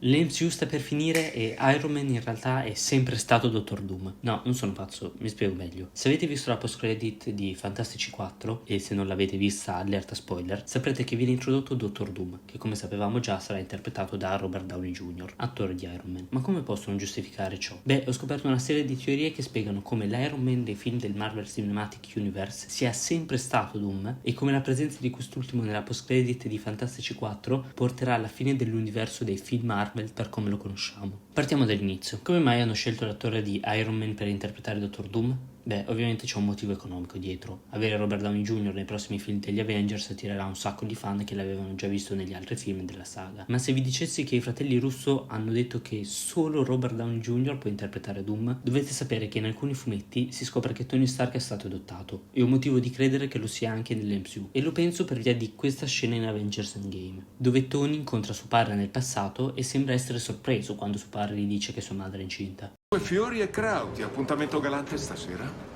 L'MCU sta per finire e Iron Man in realtà è sempre stato Dottor Doom. No, non sono pazzo, mi spiego meglio. Se avete visto la post-credit di Fantastici 4, e se non l'avete vista, allerta spoiler, saprete che viene introdotto Dottor Doom, che come sapevamo già sarà interpretato da Robert Downey Jr., attore di Iron Man. Ma come possono giustificare ciò? Beh, ho scoperto una serie di teorie che spiegano come l'Iron Man dei film del Marvel Cinematic Universe sia sempre stato Doom e come la presenza di quest'ultimo nella post-credit di Fantastici 4 porterà alla fine dell'universo dei film Marvel per come lo conosciamo. Partiamo dall'inizio. Come mai hanno scelto l'attore di Iron Man per interpretare Dottor Doom? Beh, ovviamente c'è un motivo economico dietro. Avere Robert Downey Jr. nei prossimi film degli Avengers attirerà un sacco di fan che l'avevano già visto negli altri film della saga. Ma se vi dicessi che i fratelli Russo hanno detto che solo Robert Downey Jr. può interpretare Doom, dovete sapere che in alcuni fumetti si scopre che Tony Stark è stato adottato e ho motivo di credere che lo sia anche nell'MCU. E lo penso per via di questa scena in Avengers Endgame, dove Tony incontra suo padre nel passato e sembra essere sorpreso quando suo padre gli dice che sua madre è incinta. Fiori e Krauti, appuntamento galante stasera?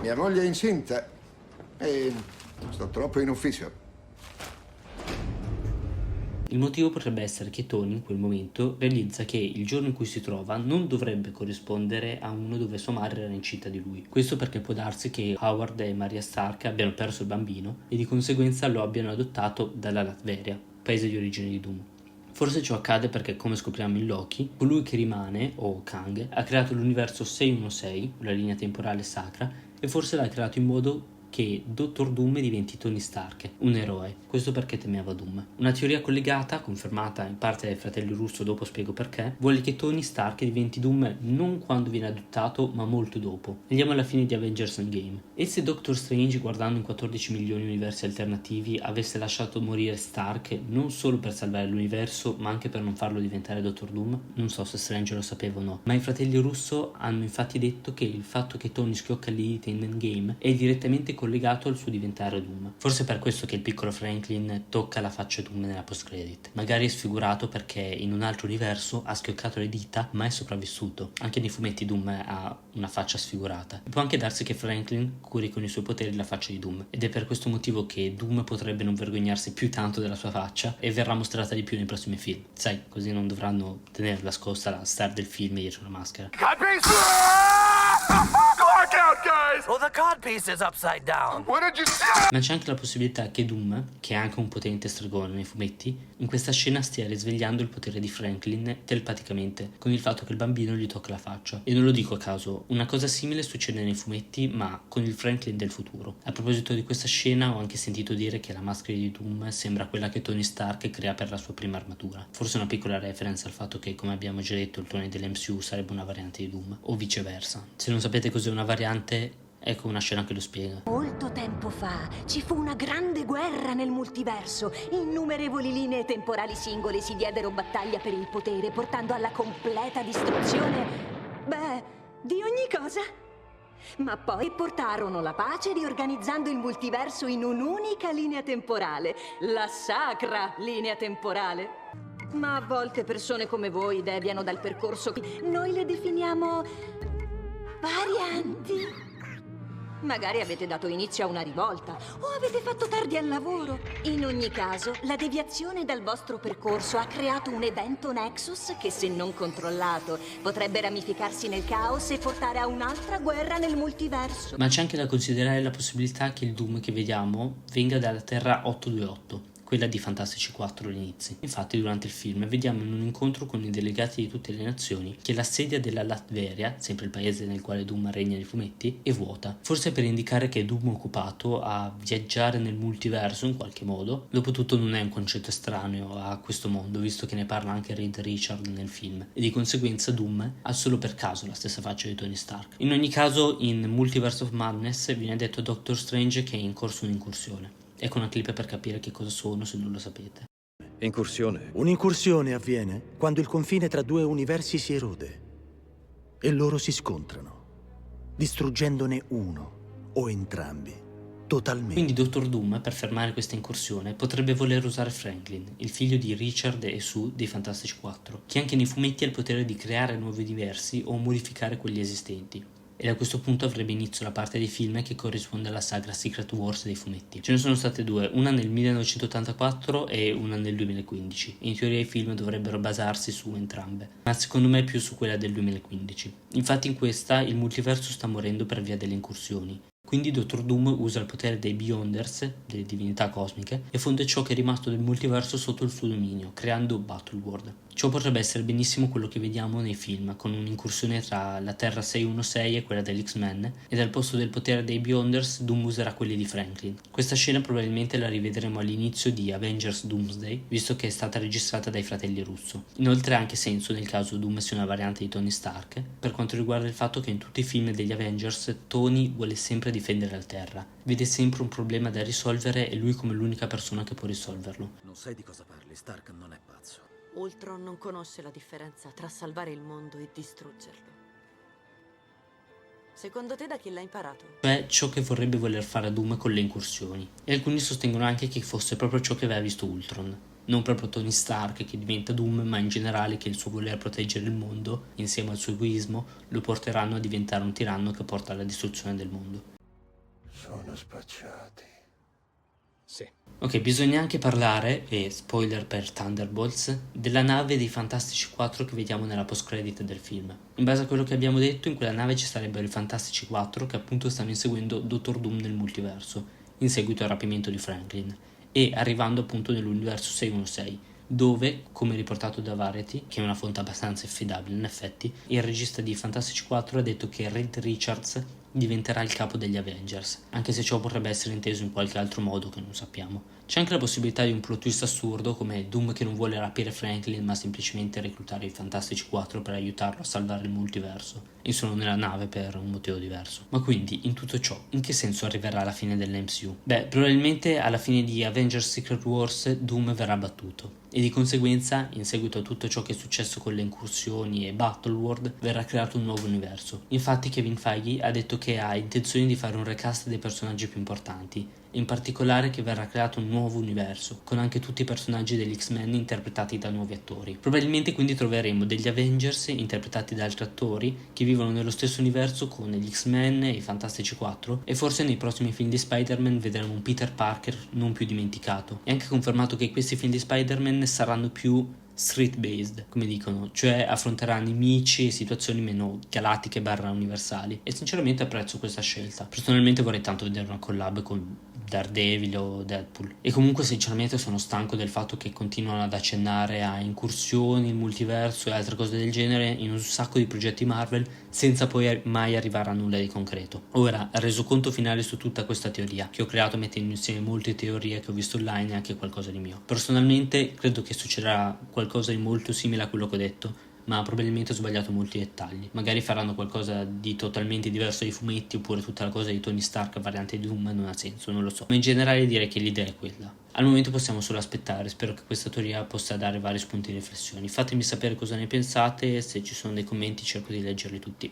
Mia moglie è incinta e sto troppo in ufficio. Il motivo potrebbe essere che Tony in quel momento realizza che il giorno in cui si trova non dovrebbe corrispondere a uno dove sua madre era incinta di lui. Questo perché può darsi che Howard e Maria Stark abbiano perso il bambino e di conseguenza lo abbiano adottato dalla Latveria, paese di origine di Doom. Forse ciò accade perché, come scopriamo in Loki, colui che rimane, o Kang, ha creato l'universo 616, una linea temporale sacra, e forse l'ha creato in modo che Dottor Doom diventi Tony Stark, un eroe. Questo perché temeva Doom. Una teoria collegata, confermata in parte dai fratelli Russo, dopo spiego perché, vuole che Tony Stark diventi Doom non quando viene adottato, ma molto dopo. Andiamo alla fine di Avengers Endgame. E se Doctor Strange, guardando in 14 milioni di universi alternativi, avesse lasciato morire Stark non solo per salvare l'universo, ma anche per non farlo diventare Dottor Doom? Non so se Strange lo sapeva o no, ma i fratelli Russo hanno infatti detto che il fatto che Tony schiocca l'Elite in Endgame è direttamente collegato al suo diventare Doom. Forse è per questo che il piccolo Franklin tocca la faccia Doom nella post-credit. Magari è sfigurato perché in un altro universo ha schioccato le dita ma è sopravvissuto. Anche nei fumetti Doom ha una faccia sfigurata. Può anche darsi che Franklin curi con i suoi poteri la faccia di Doom ed è per questo motivo che Doom potrebbe non vergognarsi più tanto della sua faccia e verrà mostrata di più nei prossimi film. Sai, così non dovranno tenere nascosta la star del film dietro la maschera. Well, the codpiece is upside down. What did you say? Ma c'è anche la possibilità che Doom, che è anche un potente stregone nei fumetti, in questa scena stia risvegliando il potere di Franklin telepaticamente, con il fatto che il bambino gli tocca la faccia. E non lo dico a caso, una cosa simile succede nei fumetti, ma con il Franklin del futuro. A proposito di questa scena, ho anche sentito dire che la maschera di Doom sembra quella che Tony Stark crea per la sua prima armatura. Forse una piccola reference al fatto che, come abbiamo già detto, il Tony dell'MCU sarebbe una variante di Doom, o viceversa. Se non sapete cos'è una variante, ecco una scena che lo spiega. Molto tempo fa ci fu una grande guerra nel multiverso. Innumerevoli linee temporali singole si diedero battaglia per il potere, portando alla completa distruzione, di ogni cosa. Ma poi portarono la pace riorganizzando il multiverso in un'unica linea temporale, la sacra linea temporale. Ma a volte persone come voi deviano dal percorso che noi le definiamo varianti. Magari avete dato inizio a una rivolta o avete fatto tardi al lavoro. In ogni caso, la deviazione dal vostro percorso ha creato un evento Nexus che, se non controllato, potrebbe ramificarsi nel caos e portare a un'altra guerra nel multiverso. Ma c'è anche da considerare la possibilità che il Doom che vediamo venga dalla Terra 828, quella di Fantastici 4 all'inizio. Infatti durante il film vediamo in un incontro con i delegati di tutte le nazioni che la sedia della Latveria, sempre il paese nel quale Doom regna nei fumetti, è vuota. Forse per indicare che Doom è occupato a viaggiare nel multiverso in qualche modo. Dopotutto non è un concetto estraneo a questo mondo, visto che ne parla anche Reed Richard nel film, e di conseguenza Doom ha solo per caso la stessa faccia di Tony Stark. In ogni caso, in Multiverse of Madness viene detto a Doctor Strange che è in corso un'incursione. Ecco una clip per capire che cosa sono, se non lo sapete. Incursione. Un'incursione avviene quando il confine tra due universi si erode e loro si scontrano, distruggendone uno o entrambi, totalmente. Quindi Dottor Doom, per fermare questa incursione, potrebbe voler usare Franklin, il figlio di Richard e Sue dei Fantastici 4, che anche nei fumetti ha il potere di creare nuovi universi o modificare quelli esistenti. e da questo punto avrebbe inizio la parte dei film che corrisponde alla saga Secret Wars dei fumetti. Ce ne sono state due, una nel 1984 e una nel 2015. In teoria i film dovrebbero basarsi su entrambe, ma secondo me più su quella del 2015. Infatti in questa il multiverso sta morendo per via delle incursioni. Quindi Dottor Doom usa il potere dei Beyonders, delle divinità cosmiche, e fonde ciò che è rimasto del multiverso sotto il suo dominio, creando Battleworld. Ciò potrebbe essere benissimo quello che vediamo nei film, con un'incursione tra la Terra 616 e quella degli X-Men, e al posto del potere dei Beyonders Doom userà quelli di Franklin. Questa scena probabilmente la rivedremo all'inizio di Avengers Doomsday, visto che è stata registrata dai fratelli Russo. Inoltre ha anche senso nel caso Doom sia una variante di Tony Stark, per quanto riguarda il fatto che in tutti i film degli Avengers Tony vuole sempre difendere la Terra, vede sempre un problema da risolvere e lui come l'unica persona che può risolverlo. Non sai di cosa parli, Stark non è pazzo. Ultron non conosce la differenza tra salvare il mondo e distruggerlo. Secondo te da chi l'ha imparato? Cioè ciò che vorrebbe voler fare Doom con le incursioni. E alcuni sostengono anche che fosse proprio ciò che aveva visto Ultron. Non proprio Tony Stark che diventa Doom, ma in generale che il suo voler proteggere il mondo, insieme al suo egoismo, lo porteranno a diventare un tiranno che porta alla distruzione del mondo. Sono spacciati. Sì. Ok, bisogna anche parlare, e spoiler per Thunderbolts, della nave dei Fantastici 4 che vediamo nella post-credit del film. In base a quello che abbiamo detto, in quella nave ci sarebbero i Fantastici 4 che appunto stanno inseguendo Dottor Doom nel multiverso, in seguito al rapimento di Franklin, e arrivando appunto nell'universo 616, dove, come riportato da Variety, che è una fonte abbastanza affidabile in effetti, il regista di Fantastici 4 ha detto che Reed Richards diventerà il capo degli Avengers, anche se ciò potrebbe essere inteso in qualche altro modo che non sappiamo. C'è anche la possibilità di un plot twist assurdo come Doom che non vuole rapire Franklin ma semplicemente reclutare i Fantastici 4 per aiutarlo a salvare il multiverso e sono nella nave per un motivo diverso. Ma quindi, in tutto ciò, in che senso arriverà la fine dell'MCU? Beh, probabilmente alla fine di Avengers Secret Wars Doom verrà battuto e di conseguenza, in seguito a tutto ciò che è successo con le incursioni e Battleworld, verrà creato un nuovo universo. Infatti Kevin Feige ha detto che ha intenzione di fare un recast dei personaggi più importanti, e in particolare che verrà creato un nuovo universo, con anche tutti i personaggi degli X-Men interpretati da nuovi attori. Probabilmente quindi troveremo degli Avengers interpretati da altri attori che vivono nello stesso universo con gli X-Men e i Fantastici 4, e forse nei prossimi film di Spider-Man vedremo un Peter Parker non più dimenticato. È anche confermato che questi film di Spider-Man saranno più street based, come dicono, cioè affronteranno nemici e situazioni meno galattiche / universali, e sinceramente apprezzo questa scelta. Personalmente vorrei tanto vedere una collab con Daredevil o Deadpool, e comunque sinceramente sono stanco del fatto che continuano ad accennare a incursioni, il multiverso e altre cose del genere in un sacco di progetti Marvel senza poi mai arrivare a nulla di concreto. Ora, resoconto finale su tutta questa teoria che ho creato mettendo insieme molte teorie che ho visto online e anche qualcosa di mio. Personalmente credo che succederà qualcosa di molto simile a quello che ho detto, ma probabilmente ho sbagliato molti dettagli. Magari faranno qualcosa di totalmente diverso dai fumetti, oppure tutta la cosa di Tony Stark variante di Doom non ha senso, non lo so. Ma in generale direi che l'idea è quella. Al momento possiamo solo aspettare, spero che questa teoria possa dare vari spunti di riflessione. Fatemi sapere cosa ne pensate, se ci sono dei commenti cerco di leggerli tutti.